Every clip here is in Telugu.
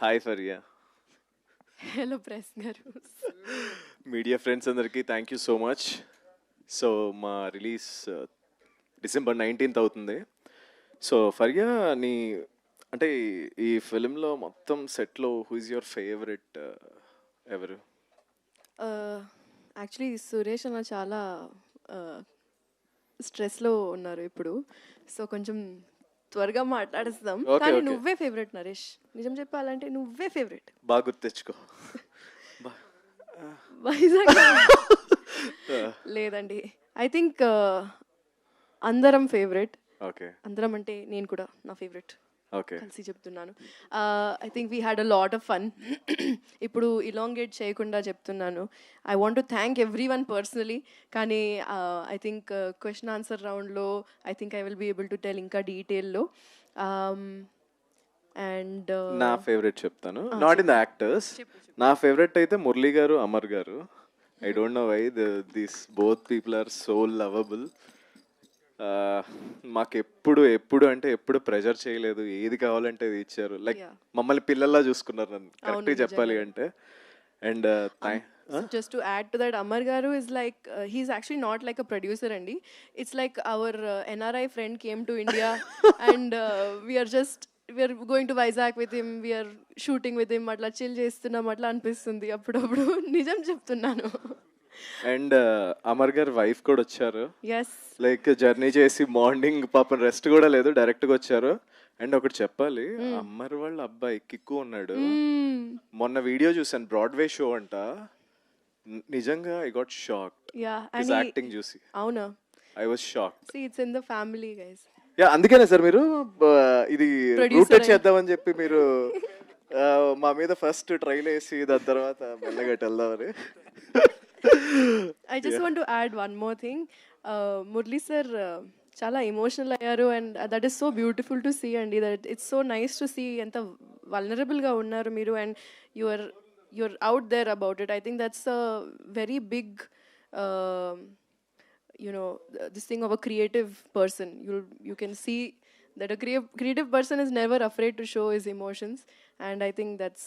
హాయ్ ఫరియా. హలో ప్రెస్ గారు. మీడియా ఫ్రెండ్స్ అందరికీ thank you so much. So మా రిలీజ్ డిసెంబర్ 19th అవుతుంది. సో ఫరియా, నీ అంటే ఈ ఫిలింలో మొత్తం సెట్లో హూ ఇస్ యువర్ ఫేవరెట్ ఎవరు? యాక్చువల్లీ సురేష్ అన్న చాలా స్ట్రెస్లో ఉన్నారు ఇప్పుడు, సో కొంచెం త్వరగా మాట్లాడేస్తాం. Okay, కానీ okay. నువ్వే ఫేవరెట్ నరేష్, నిజం చెప్పాలంటే నువ్వే ఫేవరెట్. బాగా గుర్తు తెచ్చుకో. వైజాగ్ లేదండి, ఐ థింక్ అందరం ఫేవరెట్. ఓకే అందరం అంటే నేను కూడా నా ఫేవరెట్ ఓకే కలిసి చెప్తున్నాను. I think we had a lot of fun. ఇప్పుడు ఇలాంగేట్ చేయకుండా చెప్తున్నాను, I want to thank every one personally. కానీ ఐ థింక్ క్వశ్చన్ ఆన్సర్ రౌండ్లో I think I will be able to tell ఇంకా డీటెయిల్లో. అండ్ నా ఫేవరెట్ చెప్తాను, నాట్ ఇన్ ద యాక్టర్స్. నా ఫేవరెట్ అయితే మురళీ గారు, అమర్ గారు. I don't know why this both people are so lovable. మాకు ఎప్పుడు అంటే ఎప్పుడు ప్రెజర్ చేయలేదు, ఏది కావాలంటే అది ఇచ్చారు. Like Yeah. మమ్మల్ని పిల్లల్లా చూసుకున్నారు నన్ను, కరెక్ట్గా నిజంగా. చెప్పాలి అంటే. And just to add to that, Amar Garu is like, he's actually not like a producer, Andy. It's like our NRI friend came to India and we are going to Vizag with him, we are shooting with him, అట్లా chill చేస్తున్నాం అట్లా అనిపిస్తుంది అప్పుడప్పుడు. నిజం చెప్తున్నాను. అండ్ అమర్ గారు వైఫ్ కూడా వచ్చారు. ఎస్, లైక్ జర్నీ చేసి మార్నింగ్ పాపం రెస్ట్ కూడా లేదు, డైరెక్ట్గా వచ్చారు. అండ్ ఒకటి చెప్పాలి, అమ్మర్ వాళ్ళ అబ్బాయి కిక్కు ఉన్నాడు. మొన్న వీడియో చూసాను, బ్రాడ్వే షో అంట. నిజంగా I got shocked yeah, his and acting చూసి. అవునా, I was shocked. see it's in the family guys. Yeah, అందుకనే సార్ మీరు ఇది Producer రూటెడ్ అయ్యి. చేద్దామని చెప్పి మీరు మా మీద ఫస్ట్ ట్రైల్ వేసి దాని తర్వాత మెల్లగా వెళ్దామని. I just want to add one more thing. Murli sir చాలా ఎమోషనల్ అయ్యారు, and that is so beautiful to see అండి. That it's so nice to see ఎంత వల్నరబుల్గా ఉన్నారు మీరు, and you're out there about it. I think that's a very big this thing of a creative person. You can see that a creative person is never afraid to show his emotions, and I think that's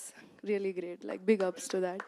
really great. Like big ups to that.